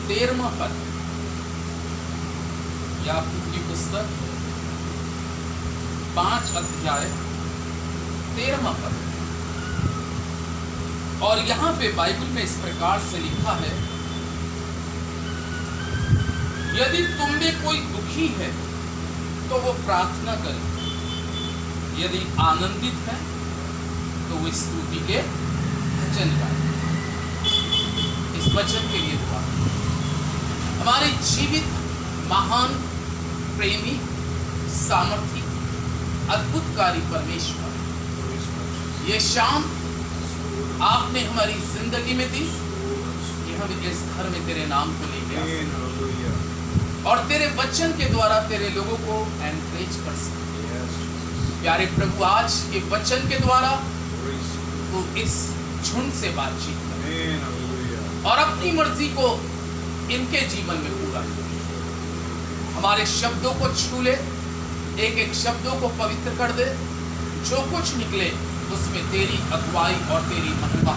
13वां पद, याकूब की पुस्तक 5 अध्याय 13वां पद। और यहां पे बाइबल में इस प्रकार से लिखा है, यदि तुम में कोई दुखी है तो वो प्रार्थना करे, यदि आनंदित है तो वो स्तुति के भजन गाए। इस वचन के लिए दुआ। हमारे जीवित महान प्रेमी सामर्थी अद्भुतकारी परमेश्वर, ये शाम आपने हमारी जिंदगी में दी कि हम इस घर में तेरे नाम को लेके आ सकें और तेरे वचन के द्वारा तेरे लोगों को एनकरेज कर सकें। प्यारे प्रभु, आज के वचन के द्वारा तो इस झुंड से बातचीत कर और अपनी मर्जी को इनके जीवन में पूरा कर। हमारे शब्दों को छू ले, एक एक शब्दों को पवित्र कर दे, जो कुछ निकले उसमें तेरी अगुवाई और तेरी महिमा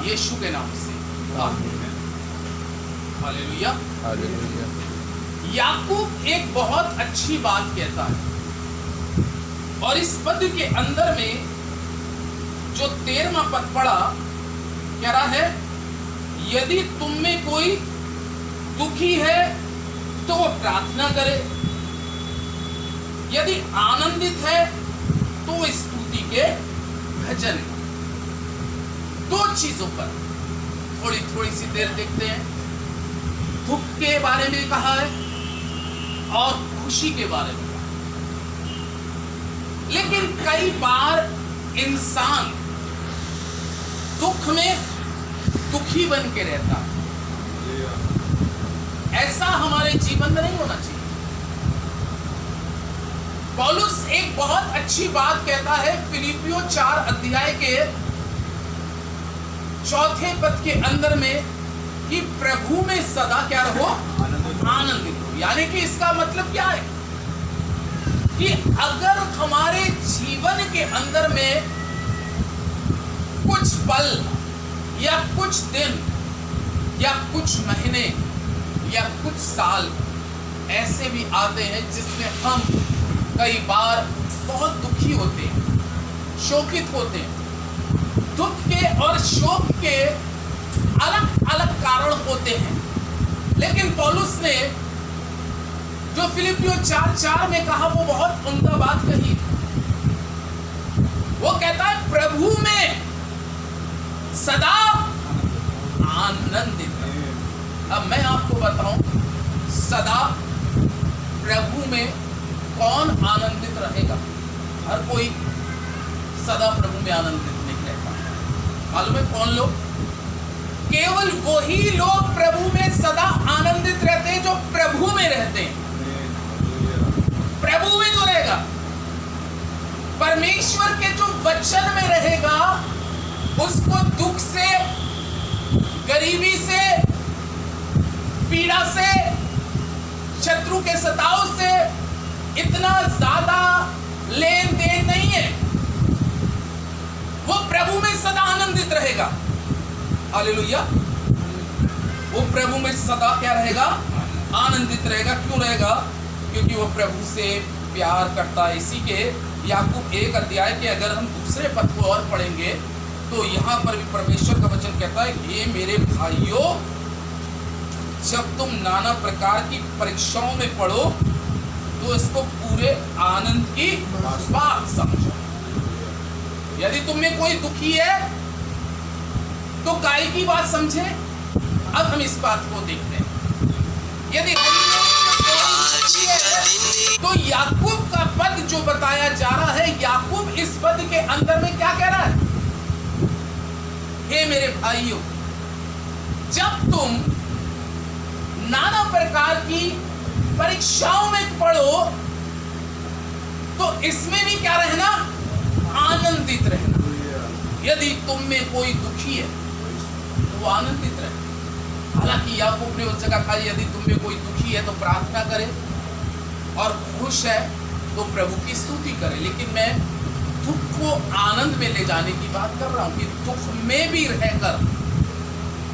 यीशु के नाम से आमीन। Hallelujah, hallelujah. याकूब एक बहुत अच्छी बात कहता है और इस पद के अंदर में जो 13वां पद पढ़ा, कह रहा है यदि तुम में कोई दुखी है तो वो प्रार्थना करे, यदि आनंदित है तो वो स्तुति के भजन। दो चीजों पर थोड़ी थोड़ी सी देर देखते हैं। दुख के बारे में कहा है और खुशी के बारे में कहा है। लेकिन कई बार इंसान दुख में दुखी बन के रहता है। ऐसा हमारे जीवन में नहीं होना चाहिए। पौलुस एक बहुत अच्छी बात कहता है फिलिपियों 4 अध्याय के 4 पद के अंदर में कि प्रभु में सदा क्या रहो, आनंदित हो। यानी कि इसका मतलब क्या है कि अगर हमारे जीवन के अंदर में कुछ पल या कुछ दिन या कुछ महीने या कुछ साल ऐसे भी आते हैं जिसमें हम कई बार बहुत दुखी होते हैं, शोकित होते हैं। दुख के और शोक के अलग अलग कारण होते हैं, लेकिन पौलुस ने जो फिलिपियों 4:4 में कहा वो बहुत उम्दा बात कही। वो कहता है प्रभु में सदा आनंदित रहो। अब मैं आपको बताऊं, सदा प्रभु में कौन आनंदित रहेगा? हर कोई सदा प्रभु में आनंदित नहीं रहता। मालूम है कौन लोग? केवल वही लोग प्रभु में सदा आनंदित रहते हैं जो प्रभु में रहते हैं। प्रभु में जो रहेगा, परमेश्वर के जो वचन में रहेगा, उसको दुख से, गरीबी से, पीड़ा से, शत्रु के सताव से इतना ज्यादा लेन देन नहीं है। वो प्रभु में सदा आनंदित रहेगा। हालेलुया। वो प्रभु में सदा क्या रहेगा? आनंदित रहेगा। क्यों रहेगा? क्योंकि वो प्रभु से प्यार करता है। इसी के याकूब 1 अध्याय के अगर हम दूसरे पद को और पढ़ेंगे तो यहाँ पर भी परमेश्वर का वचन कहता है, हे मेरे भाइयों, जब तुम नाना प्रकार की परीक्षाओं में पढ़ो तो इसको पूरे आनंद की बात समझो। यदि तुम में कोई दुखी है तो काय की बात समझे। अब हम इस बात को देखते हैं। यदि तो याकूब का पद जो बताया जा रहा है, याकूब इस पद के अंदर में क्या कह रहा है? हे मेरे भाइयों, जब तुम नाना प्रकार की परीक्षाओं में पढ़ो तो इसमें भी क्या रहना? आनंदित रहना। यदि तुम में कोई दुखी है तो वो आनंदित रहे। हालांकि याकूब ने उस जगह कहा यदि तुम में कोई दुखी है तो प्रार्थना करे और खुश है तो प्रभु की स्तुति करे। लेकिन मैं दुख को आनंद में ले जाने की बात कर रहा हूं कि दुख में भी रहकर,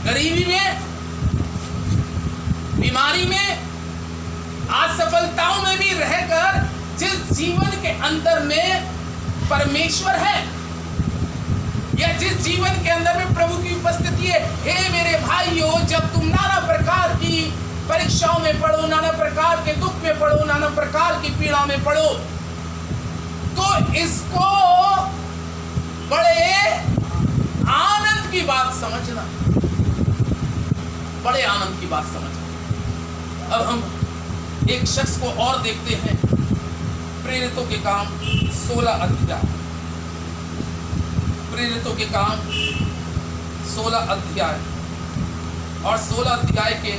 गरीबी में, बीमारी में, असफलताओं में भी रहकर जिस जीवन के अंदर में परमेश्वर है, या जिस जीवन के अंदर में प्रभु की उपस्थिति है, हे मेरे भाइयों, जब तुम नाना प्रकार की परीक्षाओं में पढ़ो, नाना प्रकार के दुख में पढ़ो, नाना प्रकार की पीड़ा में पढ़ो, तो इसको बड़े आनंद की बात समझना, बड़े आनंद की बात समझना। अब हम एक शख्स को और देखते हैं, प्रेरितों के काम 16 अध्याय, प्रेरितों के काम 16 अध्याय और 16 अध्याय के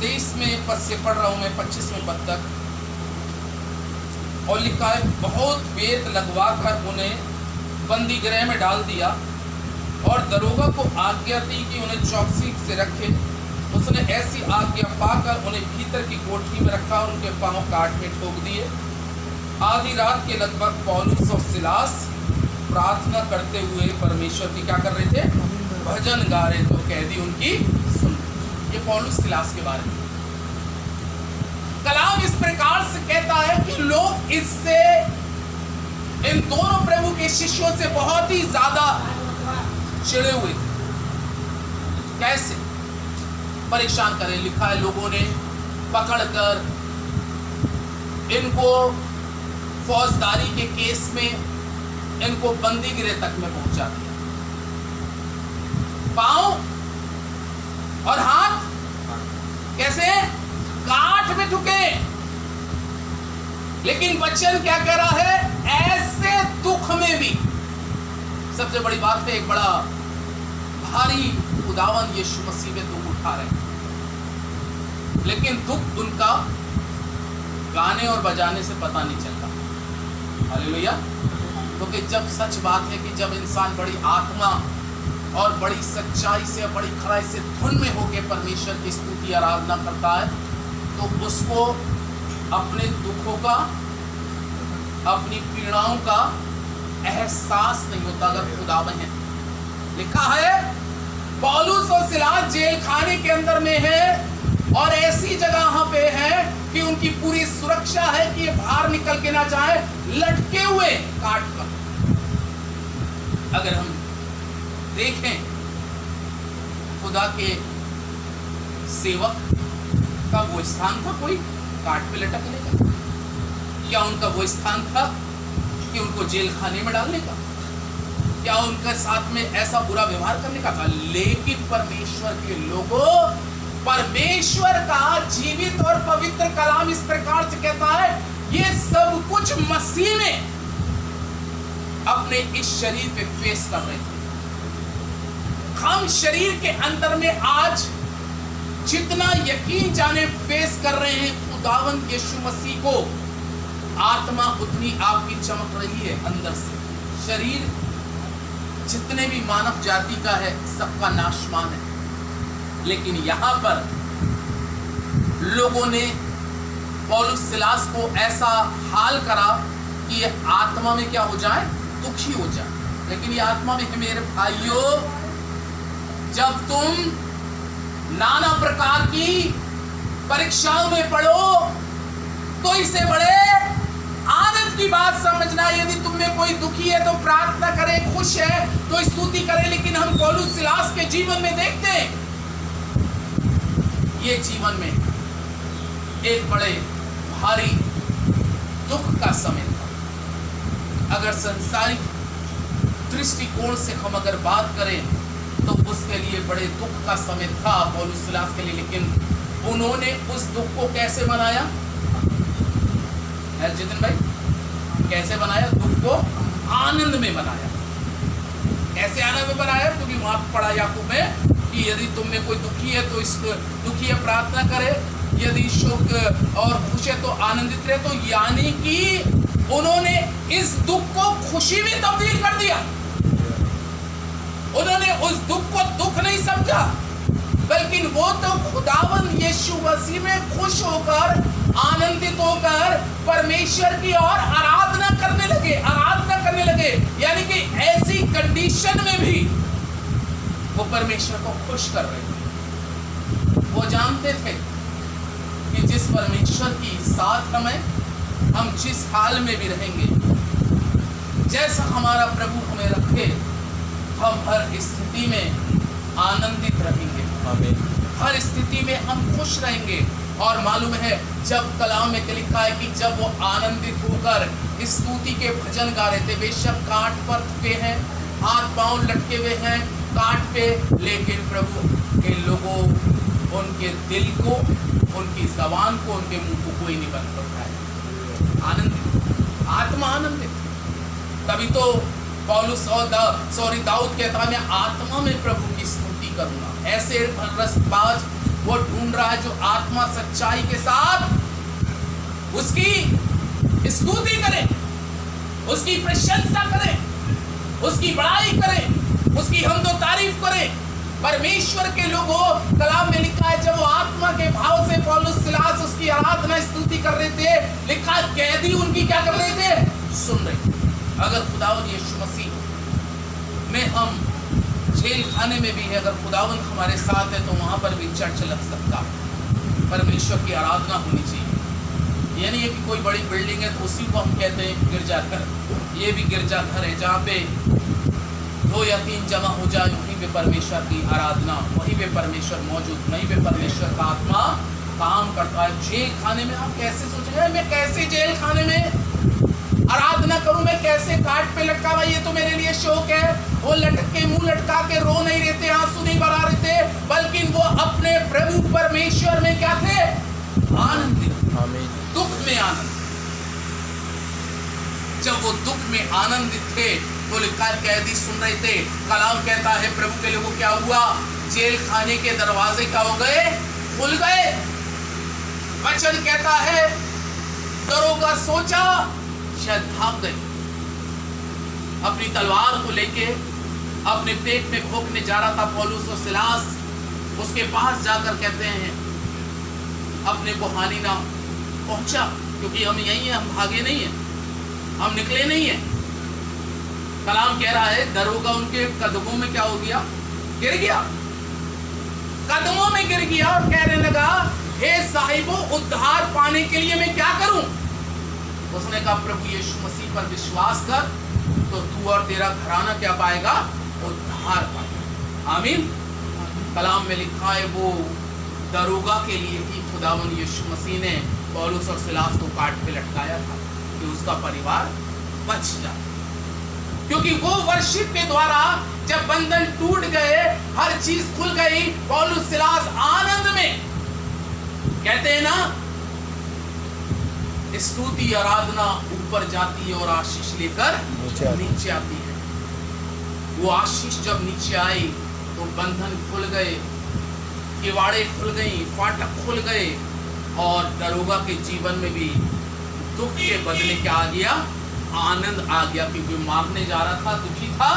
23वें पद से पढ़ रहा हूं मैं 25वें पद तक। और लिखा है, बहुत वेद लगवा कर उन्हें बंदी गृह में डाल दिया और दरोगा को आज्ञा दी कि उन्हें चौकसी से रखे। उसने ऐसी आज्ञा पाकर उन्हें भीतर की कोठरी में रखा और उनके पांव काट में ठोक दिए। आधी रात के लगभग पौलुस और सिलास प्रार्थना करते हुए परमेश्वर की क्या कर रहे थे? भजन गा रहे। तो कैदी उनकी सुन। ये पौलुस सिलास के बारे में कलाम इस प्रकार से कहता है कि लोग इससे, इन दोनों प्रभु के शिष्यों से बहुत ही ज्यादा चिढ़े हुए थे। कैसे? परेशान करें। लिखा है, लोगों ने पकड़कर इनको फौजदारी के केस में इनको बंदी गृह तक में पहुंचा दिया। पांव और हाथ कैसे? काट में ठुके। लेकिन वचन क्या कह रहा है? ऐसे दुख में भी, सबसे बड़ी बात है, एक बड़ा भारी खुदावन यीशु मसीह में दुख उठा रहे हैं, लेकिन दुख उनका गाने और बजाने से पता नहीं चलता। हालेलुया। क्योंकि जब सच बात है कि जब इंसान बड़ी आत्मा और बड़ी सच्चाई से, बड़ी खराई से धुन में होकर परमेश्वर की स्तुति आराधना करता है, तो उसको अपने दुखों का, अपनी पीड़ाओं का एहसास नहीं होता अगर खुदा में है। लिखा है, पौलुस और सिलास जेल खाने के अंदर में है और ऐसी जगह पे है कि उनकी पूरी सुरक्षा है कि ये बाहर निकल के ना जाए, लटके हुए काट कर। अगर हम देखें, खुदा के सेवक का वो स्थान था कोई काट पे लटकने का? क्या उनका वो स्थान था कि उनको जेल खाने में डालने का? क्या उनके साथ में ऐसा बुरा व्यवहार करने का था? लेकिन परमेश्वर के लोगों, परमेश्वर का जीवित और पवित्र कलाम इस प्रकार से कहता है, ये सब कुछ मसीह में अपने इस शरीर पे फेस कर रहे थे। हम शरीर के अंदर में आज जितना यकीन जाने फेस कर रहे हैं खुदावन यीशु मसीह को, आत्मा उतनी आपकी चमक रही है अंदर से। शरीर जितने भी मानव जाति का है, सबका नाशमान है। लेकिन यहां पर लोगों ने पौलुस सिलास को ऐसा हाल करा कि ये आत्मा में क्या हो जाए? दुखी हो जाए। लेकिन ये आत्मा में है, मेरे भाइयों, जब तुम नाना प्रकार की परीक्षाओं में पढ़ो, तो इसे बड़े आनंद की बात समझना। यदि तुम में कोई दुखी है तो प्रार्थना करे, खुश है तो स्तुति करे। लेकिन हम पौलुस सिलास के जीवन में देखते हैं, ये जीवन में एक बड़े भारी दुख का समय था। अगर संसारिक दृष्टिकोण से हम अगर बात करें तो उसके लिए बड़े दुख का समय था पौलुस सिलास के लिए। लेकिन उन्होंने उस दुख को कैसे मनाया? जितिन भाई, कैसे बनाया? दुख को आनंद में बनाया। कैसे आनंद में बनाया? क्योंकि वहां पढ़ा याकूब में कि यदि तुम में कोई दुखी है तो इस दुखी है प्रार्थना करे, यदि शोक और खुश है तो आनंदित रहे। तो यानी कि उन्होंने इस दुख को खुशी में तब्दील कर दिया। उन्होंने उस दुख को दुख नहीं समझा, बल्कि वो तो खुदावन यीशु मसीह में खुश होकर, आनंदित होकर परमेश्वर की ओर आराधना करने लगे। यानी कि ऐसी कंडीशन में भी वो परमेश्वर को खुश कर रहे थे। वो जानते थे कि जिस परमेश्वर की साथ हम जिस हाल में भी रहेंगे, जैसा हमारा प्रभु हमें रखे, हम हर स्थिति में आनंदित रहेंगे। आमीन। हर स्थिति में हम खुश रहेंगे। और मालूम है जब कलाम में लिखा है कि जब वो आनंदित होकर स्तुति के भजन गा रहे थे, बेशक काट पर थके हैं, हाथ पांव लटके हुए हैं काट पे, लेकिन प्रभु के लोगों उनके दिल को, उनकी जबान को, उनके मुंह को कोई नहीं बंद करता है। आनंदित, आत्मा आनंदित। तभी तो पौलुस और दाऊद कहता है मैं आत्मा में प्रभु की स्तुति करूंगा। ऐसे रसबाज वो ढूंढ रहा है जो आत्मा सच्चाई के साथ उसकी स्तुति करे, उसकी प्रशंसा करे, उसकी बड़ाई करे, उसकी हमदो तारीफ करे। परमेश्वर के लोगों, कलाम में लिखा है जब वो आत्मा के भाव से पौलुस सिलास उसकी आराधना स्तुति कर रहे थे, लिखा कैदी उनकी क्या कर रहे थे, सुन रहे थे। अगर खुदावंद यीशु मसीह में हम जेल खाने में भी है, अगर खुदावंद हमारे साथ है तो वहां पर भी चर्च लग सकता। परमेश्वर की आराधना होनी चाहिए। ये नहीं है कि कोई बड़ी बिल्डिंग है तो उसी को हम कहते हैं गिरजाघर। ये भी गिरजाघर है जहाँ पे 2 या 3 जमा हो जाए, वहीं पे परमेश्वर की आराधना, वहीं पे परमेश्वर मौजूद, वहीं पे परमेश्वर का आत्मा काम करता है। जेल खाने में आप कैसे सोचेंगे मैं कैसे जेल खाने में आराधना करूं, मैं कैसे काट पे लटका हुआ, ये तो मेरे लिए शौक है। वो लटक के मुंह लटका के रो नहीं रहे थे, आंसू नहीं बहा रहे थे, बल्कि वो अपने प्रभु परमेश्वर में क्या थे, आनंदित। आमीन। दुख में आनंद। जब वो दुख में आनंदित थे तो लिखा है कैदी सुन रहे थे। कलाम कहता है प्रभु के लोगों क्या हुआ, जेल खाने के दरवाजे क्या हो गए, खुल गए। वचन कहता है दरोगा सोचा शायद भाग गए, अपनी तलवार को लेके अपने पेट में भोंकने जा रहा था पौलुस और सिलास। उसके पास जाकर कहते हैं अपने को हानि ना पहुंचा, क्योंकि हम यही हैं, हम भागे नहीं हैं, हम निकले नहीं हैं। कलाम कह रहा है दरोगा उनके कदमों में क्या हो गया, गिर गया, कदमों में गिर गया और कहने लगा हे साहिबो उद्धार पाने के लिए मैं क्या करूं। उसने कहा प्रभु यीशु मसीह पर विश्वास कर तो तू और तेरा घराना क्या पाएगा, उद्धार पाएगा। आमीन। कलाम में लिखा है वो दरोगा के लिए ही खुदावंद यीशु मसीह ने पौलुस और सिलास को काट पे लटकाया था कि उसका परिवार बच जाए, क्योंकि वो वर्शिप के द्वारा जब बंधन टूट गए, हर चीज खुल गई, पौलुस सिलास आनंद में, कहते हैं ना स्तुति आराधना ऊपर जाती है और आशीष लेकर नीचे आती है। वो आशीष जब नीचे आई तो बंधन खुल गए, किवाड़े खुल गई, फाटक खुल गए, और दरोगा के जीवन में भी दुख के बदले क्या आ गया, आनंद आ गया। क्योंकि मारने जा रहा था, दुखी था,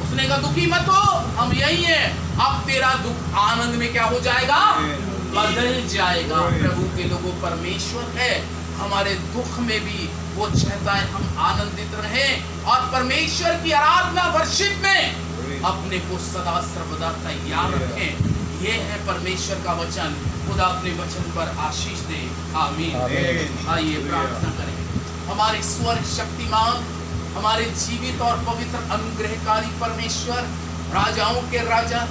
उसने कहा दुखी मत हो, हम यही हैं, अब तेरा दुख आनंद में क्या हो जाएगा, बदल जाएगा। प्रभु के लोगों परमेश्वर है, हमारे दुख में भी वो चाहता है हम आनंदित रहें और परमेश्वर की आराधना वर्शिप में अपने को सदा सर्वदा तैयार रखें। ये है परमेश्वर का वचन। खुदा अपने वचन पर आशीष दे। आमीन। आइए प्रार्थना करें। हमारे स्वर्ग शक्तिमान, हमारे जीवित और पवित्र अनुग्रहकारी परमेश्वर, राजाओं के राजा,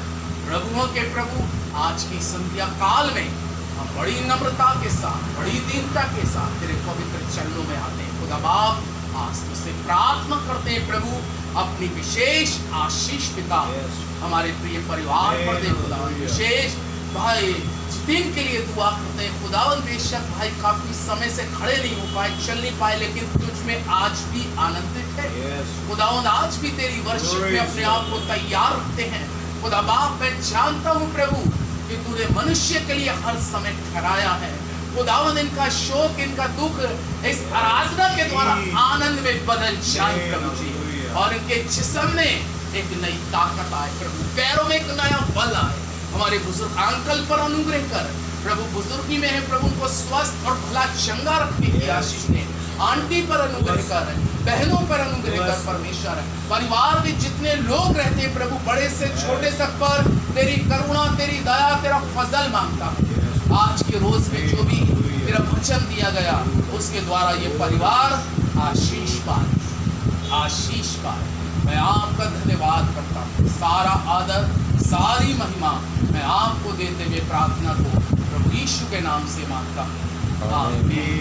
प्रभुओं के प्रभु, आज की संध्या काल में हम बड़ी नम्रता के साथ, बड़ी दीनता के साथ तेरे पवित्र चरणों में आते हैं। खुदा बाप आज तुझसे प्रार्थना करते हैं प्रभु, अपनी विशेष आशीष पिता हमारे प्रिय परिवार पर दे खुदा। विशेष भाई जितिन के लिए दुआ करते हैं खुदावंद, बेशक भाई काफी समय से खड़े नहीं हो पाए, चल नहीं पाए, लेकिन तुझ में आज भी आनंदित है खुदावंद। आज भी तेरी वर्शिप में अपने आप को तैयार रखते हैं खुदा बाप। मैं जानता हूँ प्रभु कि तूने मनुष्य के लिए हर समय ठहराया है खुदावंद। इनका शोक, इनका दुख इस आराधना के द्वारा आनंद में बदल जाए प्रभु जी, और इनके जिस्म में एक नई ताकत आए प्रभु, पैरों में एक नया बल आए। हमारे बुजुर्ग अंकल पर अनुग्रह कर प्रभु, बुजुर्गी में है प्रभु, उनको स्वस्थ और भला चंगा रखने की आशीष ने। आंटी पर अनुग्रह कर बहनों पर अनुग्रह कर परमेश्वर। परिवार में जितने लोग रहते हैं प्रभु, बड़े से छोटे तक पर तेरी करुणा, तेरी दया, तेरा फजल मांगता हूँ। आज के रोज में जो भी तेरा वचन दिया गया उसके द्वारा ये परिवार आशीष पाए, आशीष पाए। मैं आपका धन्यवाद करता हूँ। सारा आदर, सारी महिमा मैं आपको देते हुए प्रार्थना को प्रभु यीशु के नाम से मांगता हूँ। आमीन।